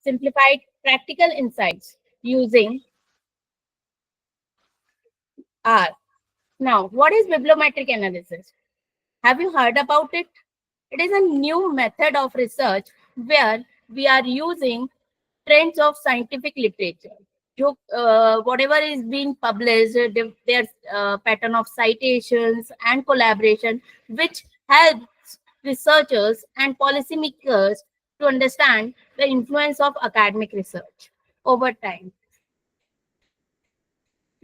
simplified practical insights using R. Now, what is bibliometric analysis? Have you heard about it? It is a new method of research where we are using trends of scientific literature. Whatever is being published, there's a pattern of citations and collaboration, which helps researchers and policymakers to understand the influence of academic research over time.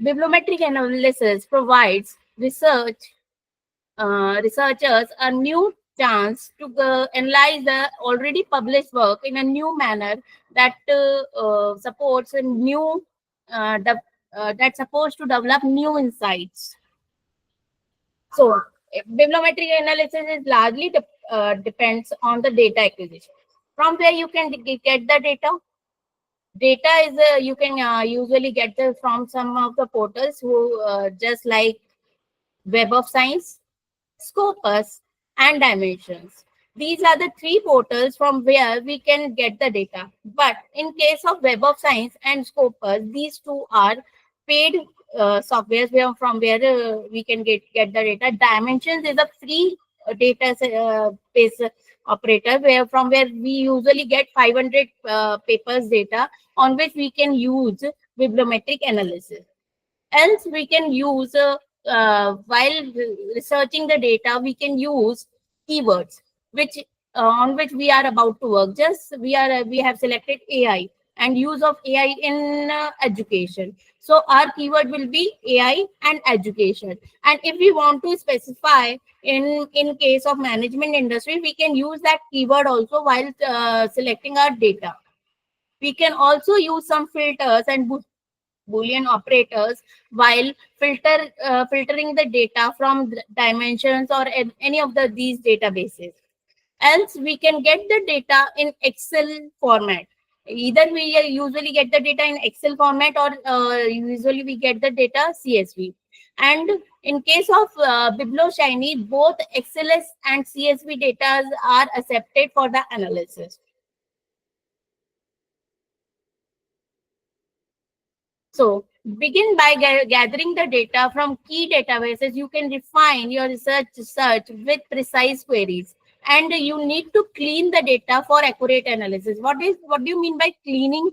Bibliometric analysis provides researchers a new chance to analyze the already published work in a new manner that supports a new that's supposed to develop new insights. So, bibliometric analysis is largely depends on the data acquisition. From where you can get the data. Data is you can usually get from some of the portals who just like Web of Science, Scopus, and Dimensions. These are the three portals from where we can get the data. But in case of Web of Science and Scopus, these two are paid softwares from where we can get the data. Dimensions is a free data base operator where we usually get 500 papers data on which we can use bibliometric analysis. Else we can use while researching the data, we can use keywords which on which we are about to work. Just we have selected AI and use of AI in education. So our keyword will be AI and education. And if we want to specify in case of management industry, we can use that keyword also while selecting our data. We can also use some filters and Boolean operators while filtering the data from dimensions or any of these databases. Else, we can get the data in Excel format. Either we usually get the data in Excel format or usually we get the data CSV. And in case of Biblioshiny, both XLS and CSV data are accepted for the analysis. So begin by gathering the data from key databases. You can refine your research with precise queries, and you need to clean the data for accurate analysis. What do you mean by cleaning?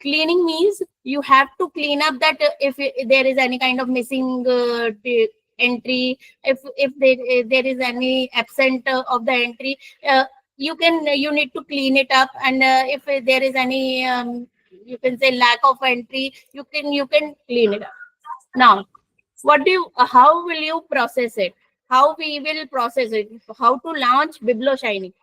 Cleaning means you have to clean up that if there is any kind of missing entry, if there is any absent of the entry, you need to clean it up, and if there is any you can say lack of entry, you can clean it up. Now, how will you process it? How we will process it? How to launch Biblioshiny?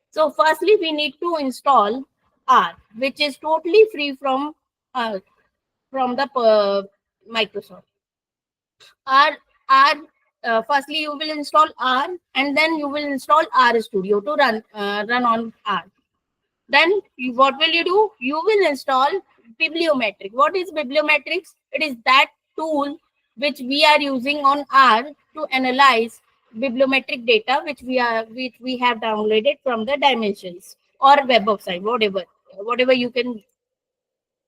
So firstly, we need to install R, which is totally free from the Microsoft. Firstly, you will install R, and then you will install R Studio to run on R. Then what will you do? You will install Bibliometric. What is Bibliometrix? It is that tool which we are using on R to analyze bibliometric data which we have downloaded from the Dimensions or Web of Science, whatever you can.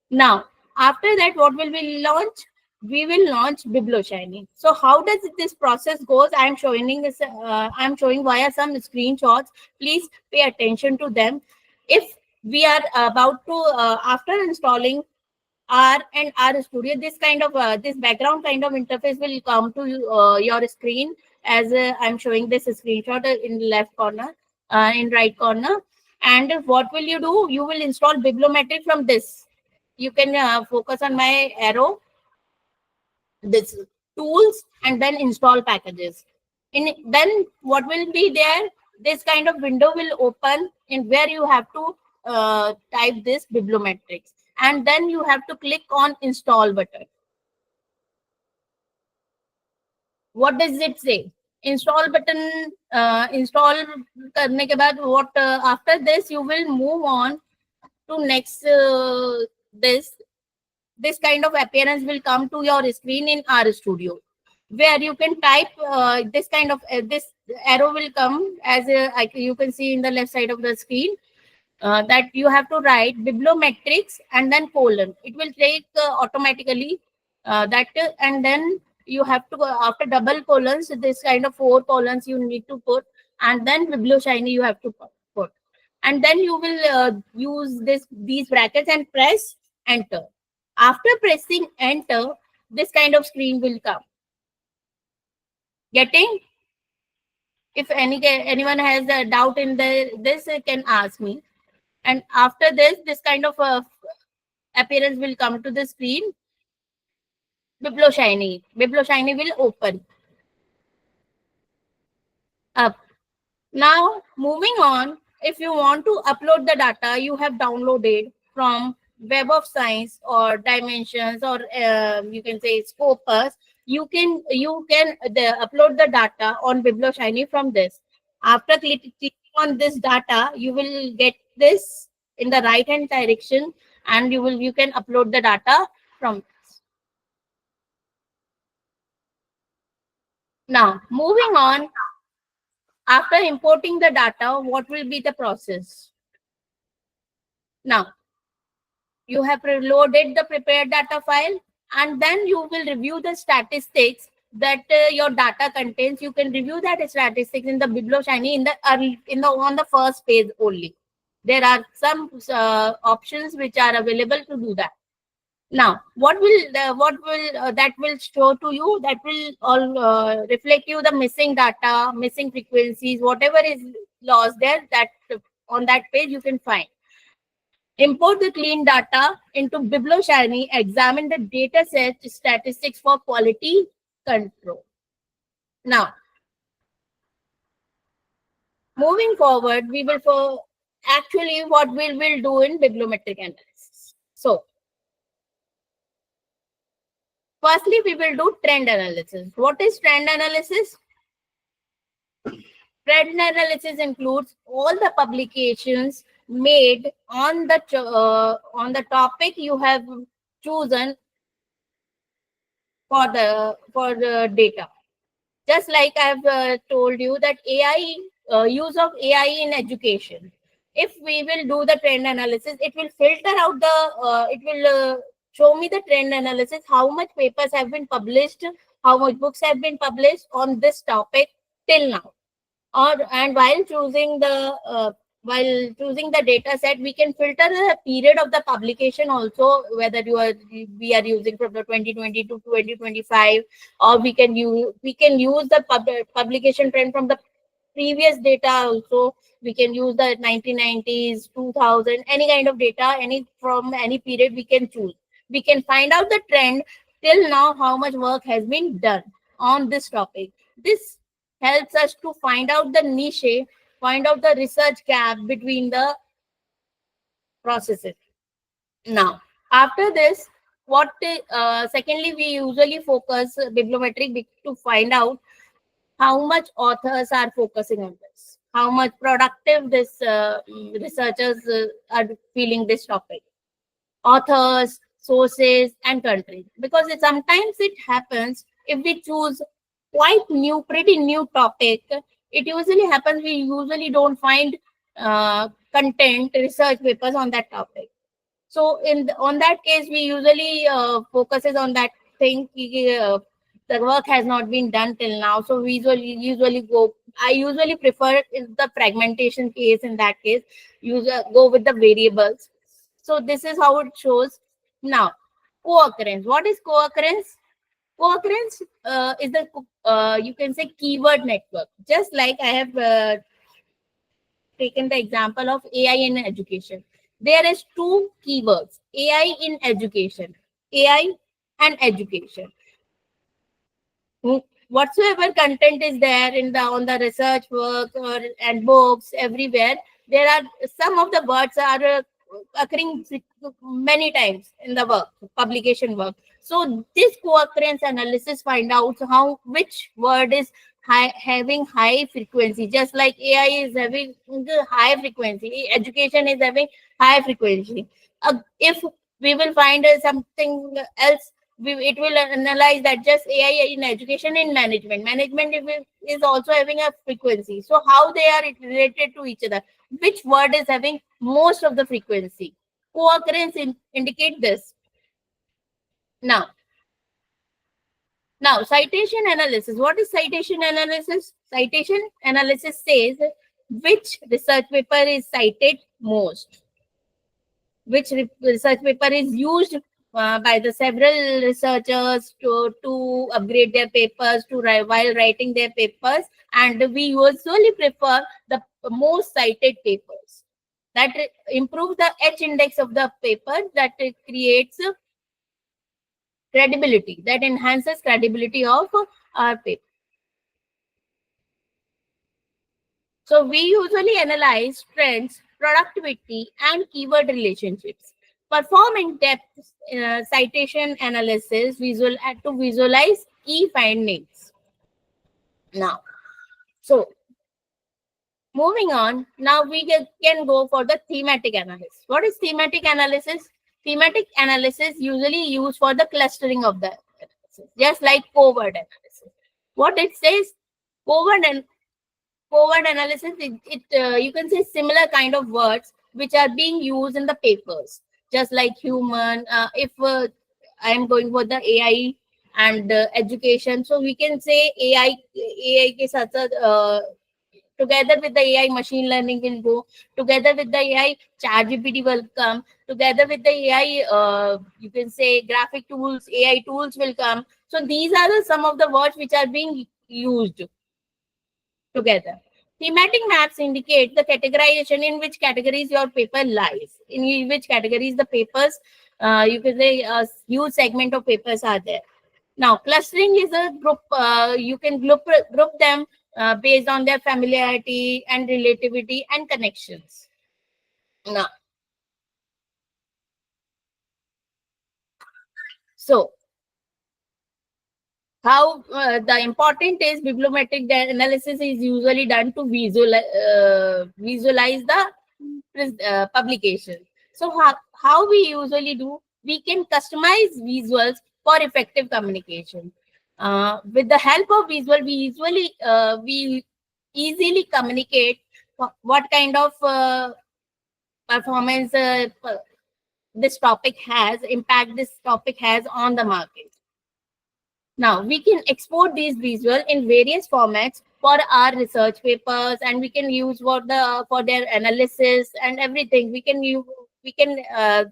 Now, after that, what will we launch? We will launch Biblioshiny. So how does this process goes? I'm showing this. I'm showing via some screenshots. Please pay attention to them. If we are about to after installing R and R Studio, this kind of this background kind of interface will come to your screen as I'm showing this screenshot in left corner, in right corner. And what will you do? You will install Bibliometric from this. You can focus on my arrow, this tools, and then install packages. Then what will be there? This kind of window will open in where you have to type this Bibliometrix, and then you have to click on install button. What does it say? Install button install करने के बाद what after this you will move on to next this kind of appearance will come to your screen in R Studio, where you can type this kind of this arrow will come as you can see in the left side of the screen. that you have to write Bibliometrix and then colon. It will take automatically and then you have to go after double colons. This kind of 4 colons you need to put, and then Biblioshiny you have to put, and then you will use these brackets and press enter. After pressing enter, this kind of screen will come. Getting? If anyone has a doubt in this, can ask me. And after this kind of appearance will come to the screen. Biblioshiny will open up. Now moving on, if you want to upload the data you have downloaded from Web of Science or Dimensions, or you can say Scopus, you can upload the data on Biblioshiny from this. After clicking on this data, you will get this in the right hand direction, and you can upload the data from this. Now moving on, after importing the data, what will be the process? Now you have loaded the prepared data file, and then you will review the statistics that your data contains. You can review that statistics in the Biblioshiny on the first page only. There are some options which are available to do that. Now what will that will show to you? That will all reflect you the missing data, missing frequencies, whatever is lost there, that on that page you can find. Import the clean data into Biblioshiny. Examine the data set statistics for quality control. Now, moving forward, we will actually what we will do in bibliometric analysis. So, firstly, we will do trend analysis. What is trend analysis? Trend analysis includes all the publications made on the topic you have chosen for the data. Just like I've told you that use of AI in education. If we will do the trend analysis, it will filter out it will show me the trend analysis, how much papers have been published, how much books have been published on this topic till now. And while choosing the data set, we can filter the period of the publication also, whether we are using from the 2020 to 2025, or we can use the publication trend from the previous data also. We can use the 1990s, 2000, any kind of data, from any period we can choose. We can find out the trend till now, how much work has been done on this topic. This helps us to find out the niche, find out the research gap between the processes. Now, after this, secondly, we usually focus bibliometric to find out how much authors are focusing on this, how much productive this researchers are feeling this topic, authors, sources, and countries. Because sometimes it happens, if we choose pretty new topic, it usually happens we usually don't find content research papers on that topic. So on that case, we usually focuses on that thing. The work has not been done till now, so we usually go. I usually prefer is the fragmentation case. In that case, go with the variables. So this is how it shows. Now, co-occurrence. What is co-occurrence? Co-occurrence is the you can say keyword network. Just like I have taken the example of AI in education. There is two keywords: AI in education, AI and education. Whatsoever content is there on the research work and books everywhere, there are some of the words are occurring many times in the publication work. So this co-occurrence analysis find out which word is having high frequency. Just like AI is having the high frequency, education is having high frequency. If we will find something else, it will analyze that just AI in education and management. Management is also having a frequency. So how they are related to each other? which word is having most of the frequency. Co-occurrence indicate this. Now, citation analysis. What is citation analysis? Citation analysis says which research paper is cited most, which research paper is used by the several researchers to upgrade their papers while writing their papers, and we usually prefer the most cited papers. That improves the H index of the paper, that creates credibility, that enhances credibility of our paper. So we usually analyze trends, productivity, and keyword relationships. Perform in-depth citation analysis to visualize key findings. Now, so moving on, now we can go for the thematic analysis. What is thematic analysis? Thematic analysis usually used for the clustering of the analysis, just like co-word analysis. What it says, co-word analysis, you can say similar kind of words which are being used in the papers, just like human. If I am going for the AI and education, so we can say AI ke saath saath, together with the AI, machine learning will go. Together with the AI, ChatGPT will come. Together with the AI, you can say graphic tools, AI tools will come. So these are some of the words which are being used together. Thematic maps indicate the categorization, in which categories your paper lies, in which categories the papers, you can say a huge segment of papers are there. Now, clustering is a group, you can group them based on their familiarity and relativity and connections. Now, so how the important is bibliometric analysis is usually done to visualize the publication. So how we usually do, we can customize visuals for effective communication. With the help of visual, we easily communicate what kind of performance this topic has, impact this topic has on the market. Now, we can export these visuals in various formats for our research papers, and we can use for their analysis and everything. We can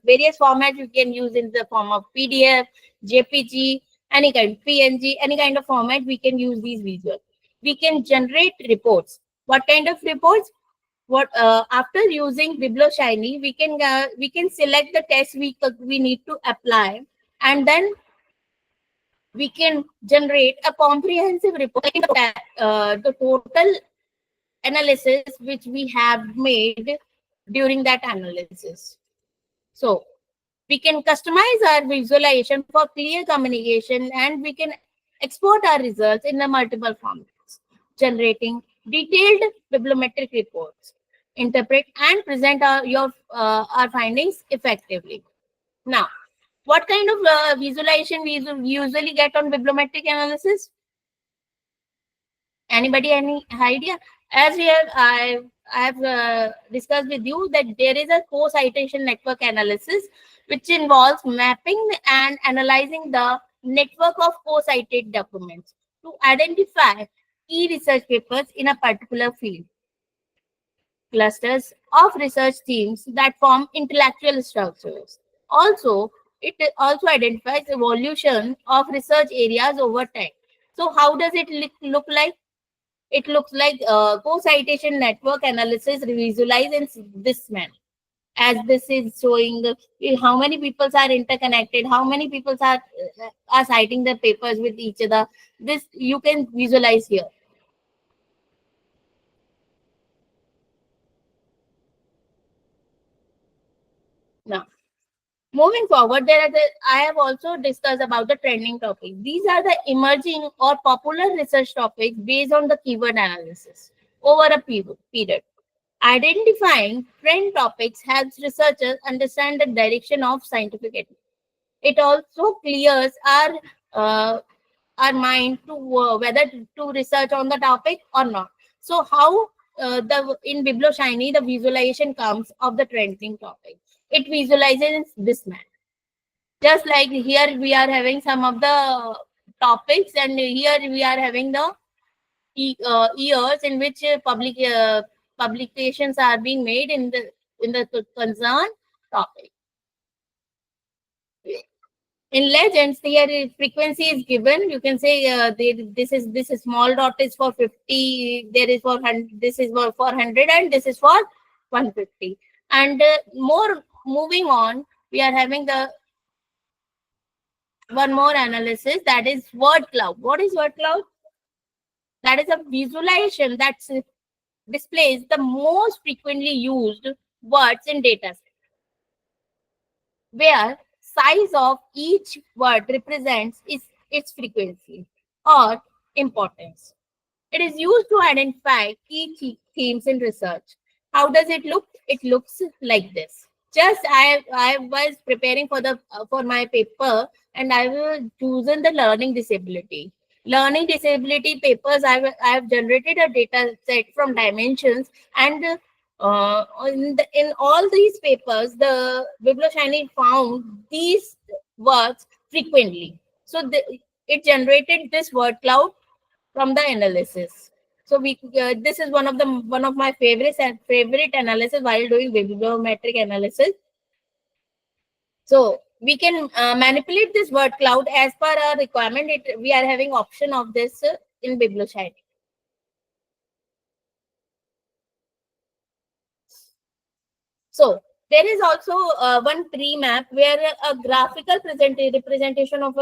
various formats we can use in the form of PDF, JPG, any kind, PNG, any kind of format we can use these visuals. We can generate reports. What kind of reports? What after using Biblioshiny, we can select the test we need to apply, and then we can generate a comprehensive report, the total analysis which we have made during that analysis. So we can customize our visualization for clear communication, and we can export our results in the multiple formats, generating detailed bibliometric reports, interpret and present our findings effectively. Now, what kind of visualization we usually get on bibliometric analysis? Anybody, any idea? As here, I have discussed with you that there is a co-citation network analysis, which involves mapping and analyzing the network of co-cited documents to identify key research papers in a particular field. Clusters of research themes that form intellectual structures. Also, it also identifies evolution of research areas over time. So how does it look like? It looks like co-citation network analysis visualized in this manner. As this is showing how many people are interconnected, how many people are citing the papers with each other. This you can visualize here. Now, moving forward, I have also discussed about the trending topics. These are the emerging or popular research topics based on the keyword analysis over a period. Identifying trend topics helps researchers understand the direction of scientific ethics. It also clears our mind to whether to research on the topic or not. So how the in Biblioshiny, the visualization comes of the trending topic. It visualizes this man. Just like here we are having some of the topics, and here we are having the years in which publications are being made in the concerned topic. In legends, here frequency is given. You can say this is small dot is for 50. There is for 100. This is for 400, and this is for 150. And more moving on, we are having the one more analysis, that is word cloud. What is word cloud? That is a visualization that displays the most frequently used words in data set, where size of each word represents its frequency or importance. It is used to identify key themes in research. How does it look? It looks like this. Just I was preparing for my paper, and I was chosen the learning disability. Learning disability papers. I have generated a data set from dimensions, and in all these papers, the Biblioshiny found these words frequently. So it generated this word cloud from the analysis. So this is one of my favorite analysis while doing bibliometric analysis. So we can manipulate this word cloud as per our requirement. We are having option of this in Biblioshiny. So there is also one tree map where a graphical representation of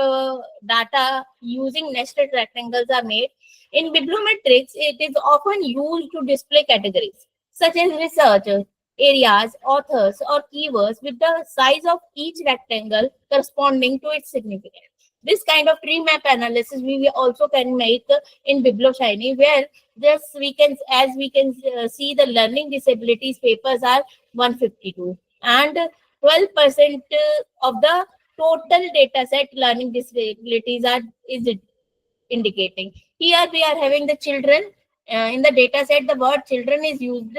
data using nested rectangles are made. In Bibliometrix, it is often used to display categories such as research areas, authors, or keywords with the size of each rectangle corresponding to its significance. This kind of tree map analysis we also can make in Biblioshiny, where just as we can see, the learning disabilities papers are 152, and 12% of the total data set learning disabilities is indicating. Here we are having the children. In the data set, the word children is used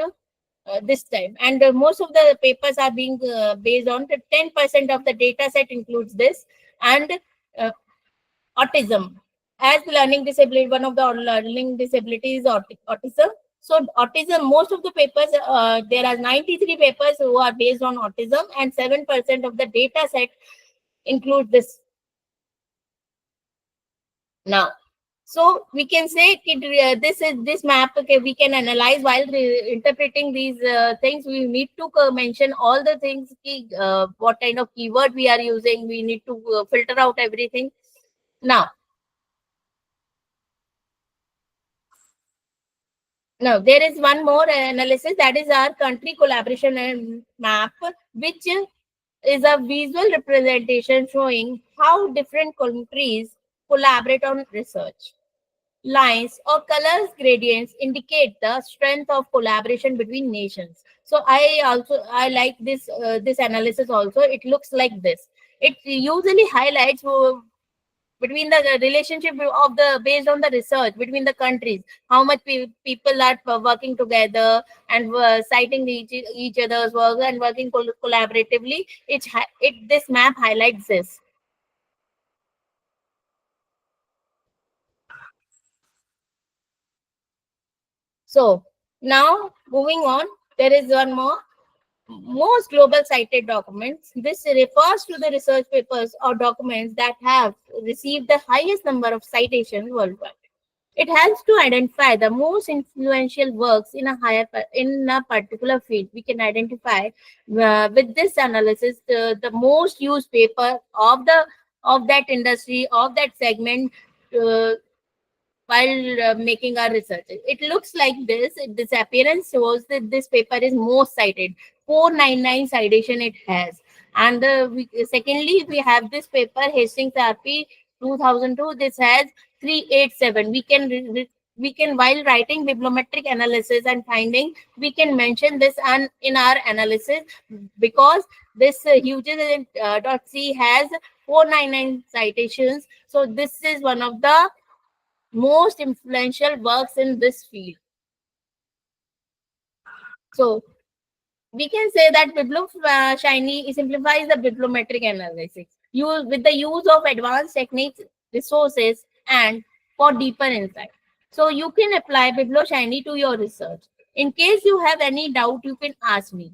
this time, and most of the papers are being based on 10% of the data set includes this, and uh, autism as learning disability. One of the learning disabilities is autism. So autism, most of the papers, there are 93 papers who are based on autism, and 7% of the data set include this now. So we can say this map, okay, we can analyze while interpreting these things. We need to mention all the things, what kind of keyword we are using. We need to filter out everything. Now there is one more analysis, that is our country collaboration map, which is a visual representation showing how different countries collaborate on research. Lines or colors gradients indicate the strength of collaboration between nations. So I like this analysis also. It looks like this. It usually highlights between the relationship of the based on the research between the countries, how much people are working together and citing each other's work and working collaboratively. This map highlights this. So now moving on, there is one more. Most global cited documents. This refers to the research papers or documents that have received the highest number of citations worldwide. It helps to identify the most influential works in a particular field. We can identify with this analysis the most used paper of that industry, of that segment, uh, while making our research. It looks like this. This appearance shows that this paper is most cited. 499 citation it has. And secondly, we have this paper, Hastings RP 2002. This has 387. We can, while writing bibliometric analysis and finding, we can mention this in our analysis, because this Hughes.C has 499 citations. So this is one of the most influential works in this field. So we can say that Biblioshiny simplifies the bibliometric analysis with the use of advanced techniques, resources, and for deeper insight. So you can apply Biblioshiny to your research. In case you have any doubt, you can ask me.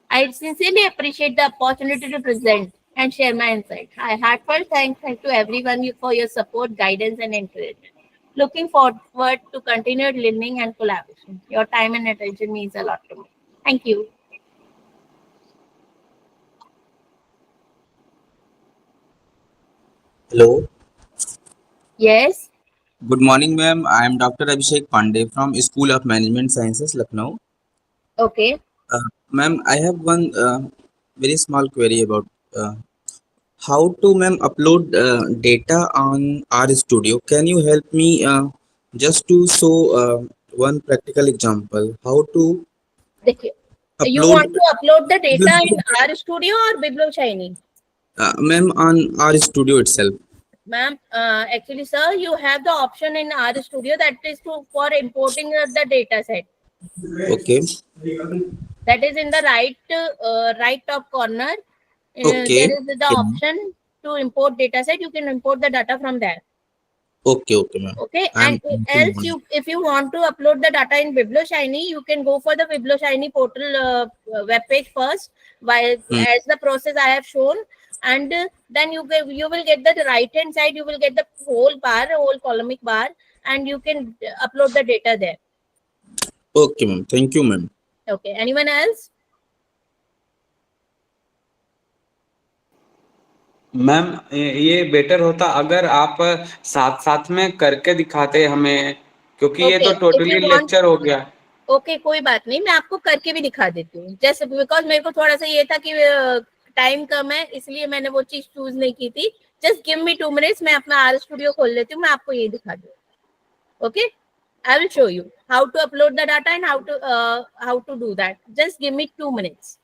I sincerely appreciate the opportunity to present and share my insight. I heartfelt thanks to everyone for your support, guidance, and encouragement. Looking forward to continued learning and collaboration. Your time and attention means a lot to me. Thank you. Hello. Yes. Good morning, ma'am. I am Dr. Abhishek Pandey from School of Management Sciences, Lucknow. Okay. Ma'am, I have one very small query about uh, how to, ma'am, upload data on R Studio. Can you help me just to show one practical example? How to देखिए, you upload, want to upload the data in R Studio or Biblioshiny? ma'am, on R Studio itself? Ma'am, actually, sir, you have the option in R Studio that is for importing the data set. Okay. That is in the right top corner. Okay. There is the option to import data set. You can import the data from there. Okay. Okay, ma'am. Okay, and I'm else if you want to upload the data in Biblioshiny, you can go for the Biblioshiny portal web page first, while Hmm. as the process I have shown, and then you will get the right hand side. You will get the whole columnic bar, and you can upload the data there. Okay, ma'am. Thank you, ma'am. Okay, anyone else? Ma'am ये better होता अगर आप साथ साथ में करके दिखाते हमें, क्योंकि ये Okay, तो if you totally want, lecture हो गया. ओके कोई बात नहीं, मैं आपको करके भी दिखा देती हूँ. जैसे बिकॉज मेरे को थोड़ा सा ये था कि टाइम कम है, इसलिए मैंने वो चीज चूज नहीं की थी. जस्ट गिव मी 2 मिनट्स, मैं अपना आर स्टूडियो खोल लेती हूँ, मैं आपको ये दिखा दूँ. Okay, I will show you how to upload the data and how to do that. Just give me 2 minutes.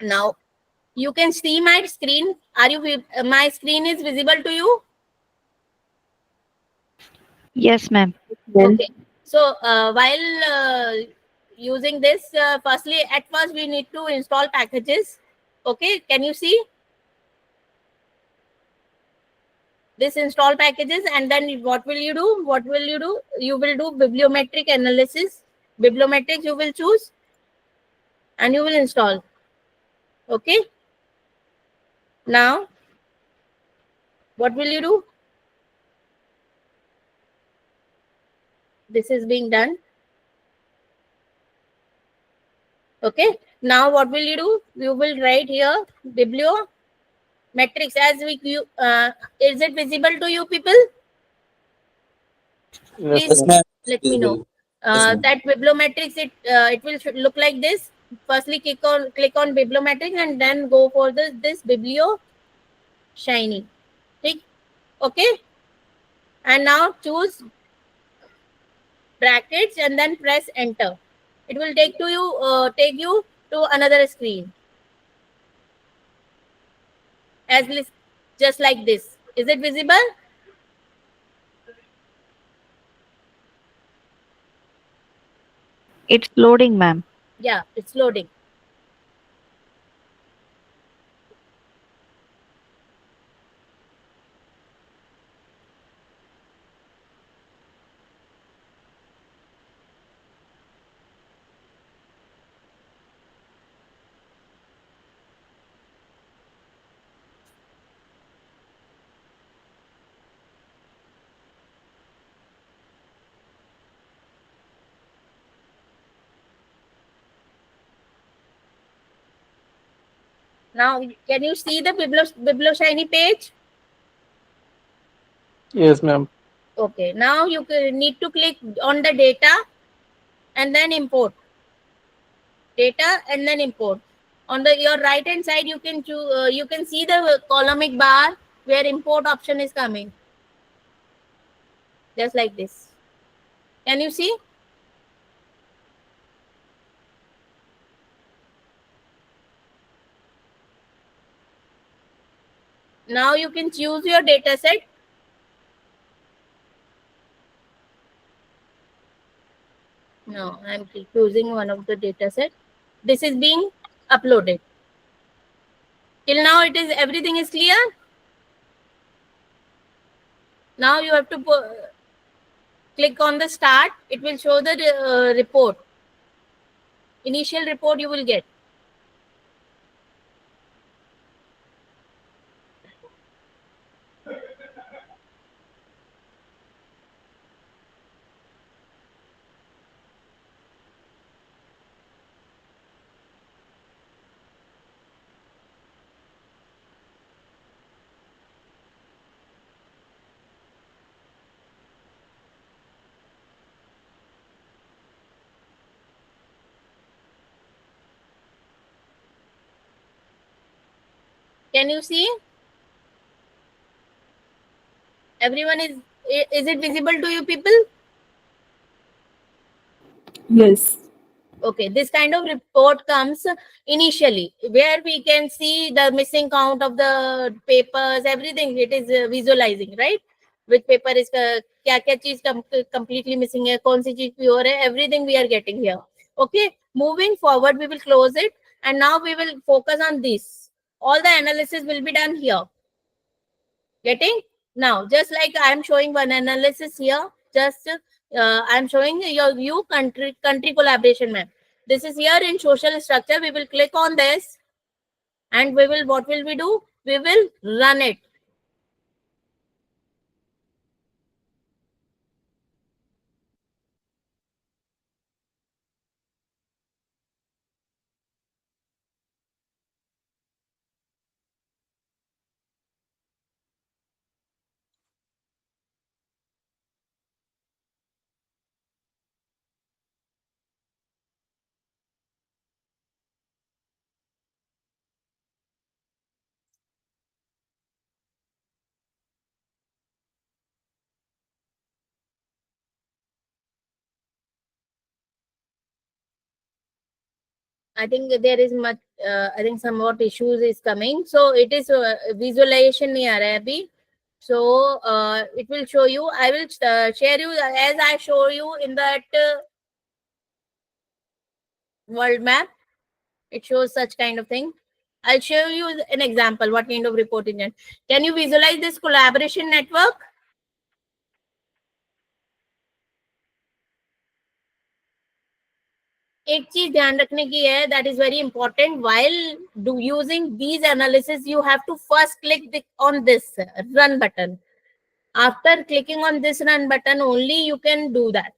Now you can see my screen. Are you my screen is visible to you? Yes, ma'am. Okay. So while using this, firstly, at first we need to install packages. Okay, can you see this install packages? And then what will you do? You will do bibliometric analysis. Bibliometrics you will choose and you will install. Okay. Now, what will you do? This is being done. Okay. Now, what will you do? You will write here bibliometrics as is it visible to you people? Please Yes, ma'am. let me know. Visible. Yes, ma'am. That bibliometrics it will look like this. Firstly, click on bibliometrics and then go for this biblioshiny. Okay, and now choose brackets and then press enter. It will take you to another screen as just like this. Is it visible? It's loading, ma'am. Yeah, it's loading. Now, can you see the biblioshiny page? Yes, ma'am. Okay, now you need to click on the data and then import. Data and then import. On the your right hand side, you can you can see the columnic bar where import option is coming. Just like this. Can you see? Now you can choose your data set. No, I'm choosing one of the data set. This is being uploaded. Till now, it is everything is clear. Now you have to click on the start. It will show the report. Initial report you will get. Can you see? Everyone is it visible to you people? Yes. Okay, this kind of report comes initially where we can see the missing count of the papers, everything. It is visualizing, right? Which paper is क्या क्या चीज completely missing है, कौन सी चीज pure है, everything we are getting here. Okay, moving forward, we will close it and now we will focus on this. All the analysis will be done here. Getting? Now, just like I'm showing one analysis here, just I'm showing your view country collaboration map. This is here in social structure. We will click on this and we will, what will we do? We will run it. I think there is much, I think somewhat issues is coming. So it is visualization nahi aa raha hai abhi. So it will show you, I will share you as I show you in that world map. It shows such kind of thing. I'll show you an example, what kind of report engine. Can you visualize this collaboration network? एक चीज ध्यान रखने की है, that is very important. While using these analysis, you have to first click on this run button. After clicking on this run button, only you can do that.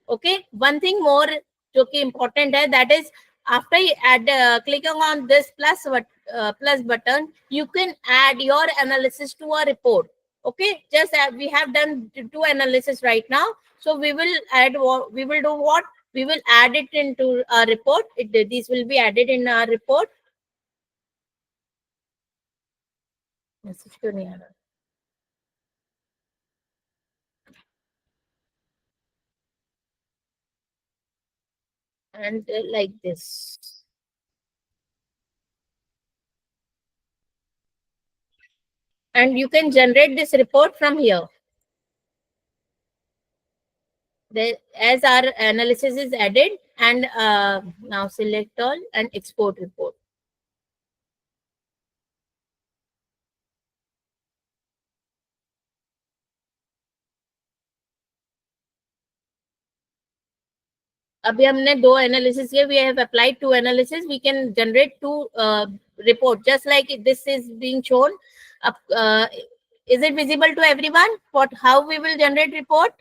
Okay. One thing more जो कि important है, that is after you add clicking on this plus button, you can add your analysis to a report. Okay, just we have done two analysis right now, so we will add we will do what we will add it into our report. These will be added in our report. Message क्यों नहीं आ रहा? And like this. And you can generate this report from here. As our analysis is added, and now select all and export report. अभी हमने दो analysis किए, we have applied two analysis, we can generate two report just like this is being shown. Is it visible to everyone how we will generate report?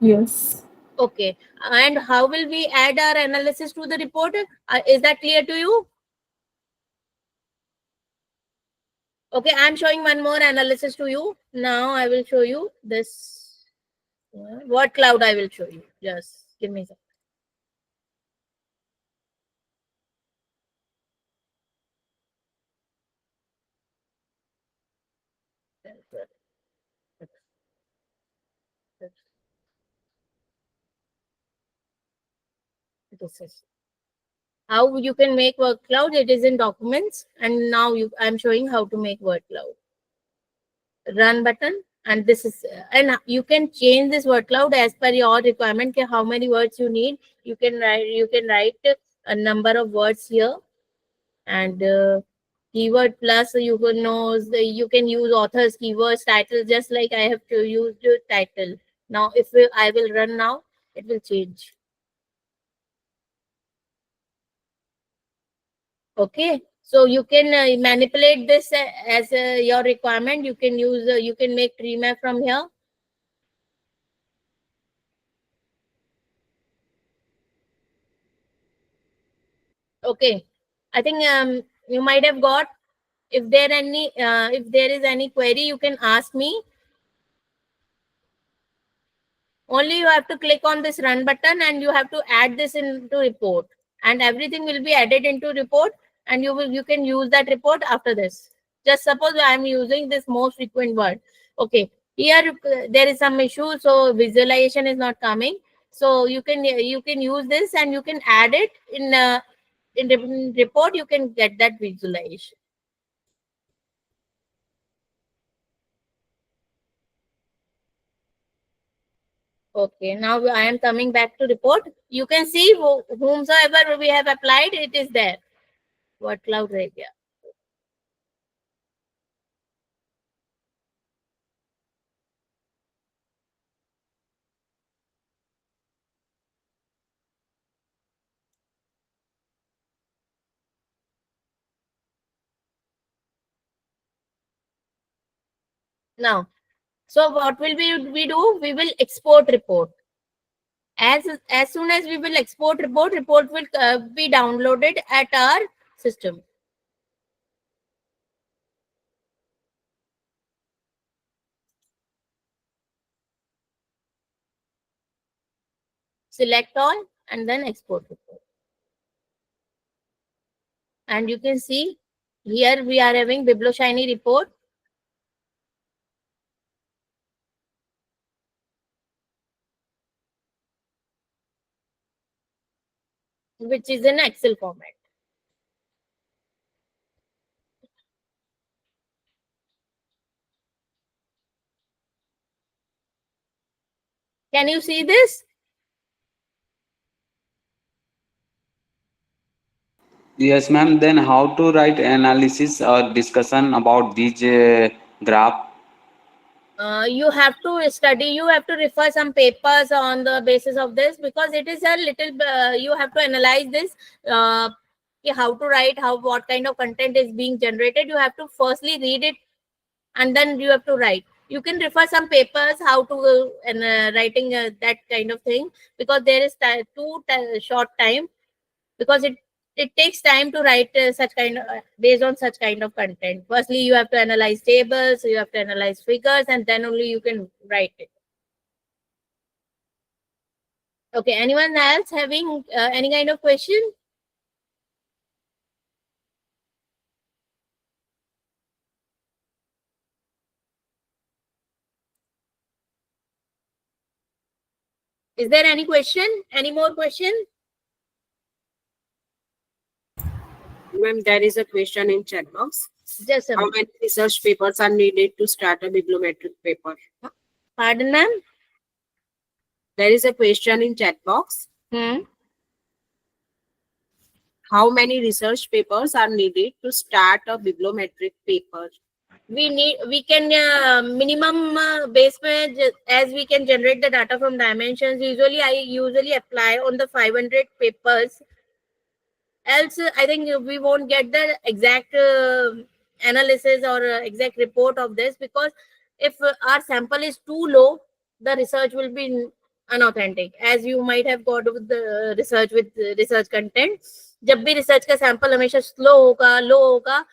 Yes. Okay, and how will we add our analysis to the report? Is that clear to you? Okay, I'm showing one more analysis to you. Now I will show you this word cloud. I will show you. Just give me a second. This is how you can make word cloud. It is in documents, and now I'm showing how to make word cloud. Run button, and this is and you can change this word cloud as per your requirement. How many words you need? You can write a number of words here, and keyword plus you can know you can use authors, keywords, title, just like I have to use the title. Now if I will run now, it will change. Okay, so you can manipulate this as your requirement. You can use you can make tree map from here. Okay, I think you might have got. If there is any query, you can ask me. Only you have to click on this run button and you have to add this into report, and everything will be added into report, and you can use that report after this. Just suppose I am using this most frequent word. Okay, here there is some issue, so visualization is not coming. So you can use this and you can add it in the report. You can get that visualization. Okay, now I am coming back to report. You can see whomsoever we have applied, it is there. What cloud area? Now, so what will we do? We will export report. As soon as we will export report, report will be downloaded at our system. Select all and then export report. And you can see here we are having Biblioshiny report. Which is in Excel format. Can you see this? Yes, ma'am. Then how to write analysis or discussion about these graph? You have to study, you have to refer some papers on the basis of this, because it is a little you have to analyze this, how to write, what kind of content is being generated. You have to firstly read it and then you have to write. You can refer some papers how to writing that kind of thing, because there is too short time, because it takes time to write such kind of based on such kind of content. Firstly you have to analyze tables, you have to analyze figures, and then only you can write it. Okay, anyone else having any kind of question? Is there any question, any more question? Ma'am, there is a question in chat box. Just a How minute. many research papers are needed to start a bibliometric paper? Pardon, ma'am? There is a question in chat box. How many research papers are needed to start a bibliometric paper? We can minimum base page, as we can generate the data from dimensions. I usually apply on the 500 papers. Else I think we won't get the exact analysis or exact report of this, because if our sample is too low, the research will be unauthentic, as you might have got with the research with research content. जब भी research का sample हमेशा slow होगा, low होगा,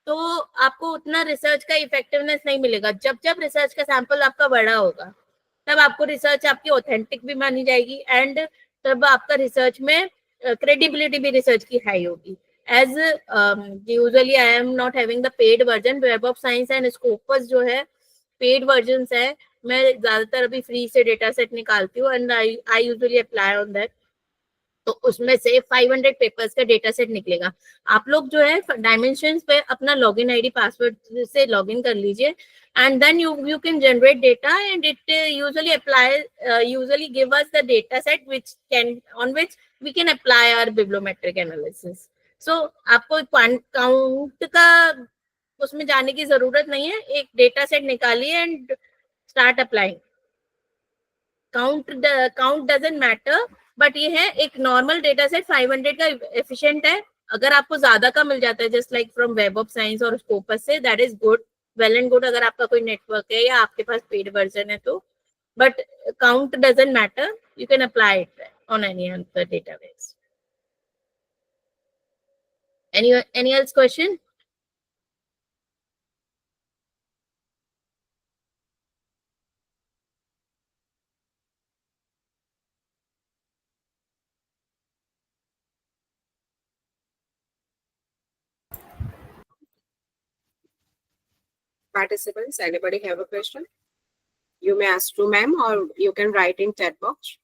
तो आपको उतना research का इफेक्टिवनेस नहीं मिलेगा। जब जब रिसर्च का सैंपल आपका बड़ा होगा तब आपको रिसर्च आपकी ऑथेंटिक भी मानी जाएगी एंड तब आपका रिसर्च में क्रेडिबिलिटी भी रिसर्च की हाई होगी। As usually I am not having the paid version, web of science and Scopus जो है पेड वर्जन है। मैं ज्यादातर अभी फ्री से डेटा सेट निकालती हूँ and I usually apply on that. तो उसमें से 500 पेपर्स का डेटा सेट निकलेगा। आप लोग जो है डायमेंशंस पे अपना लॉगिन आईडी पासवर्ड से लॉगिन कर लीजिए and then you can generate data and it usually give us the data set which can on which we can apply our bibliometric analysis. So आपको काउंट का उसमें जाने की जरूरत नहीं है, एक डेटा सेट निकालिए and start applying. Count doesn't matter, but ये है एक नॉर्मल डेटा सेट 500 का एफिशिएंट है। अगर आपको ज्यादा का मिल जाता है just like from web of science और स्कोपस से, that is good, well and good अगर आपका कोई नेटवर्क है या आपके पास पेड वर्जन है तो। But count doesn't matter, you can apply it on any other database. any else question? Participants, anybody have a question? You may ask to ma'am or you can write in chat box.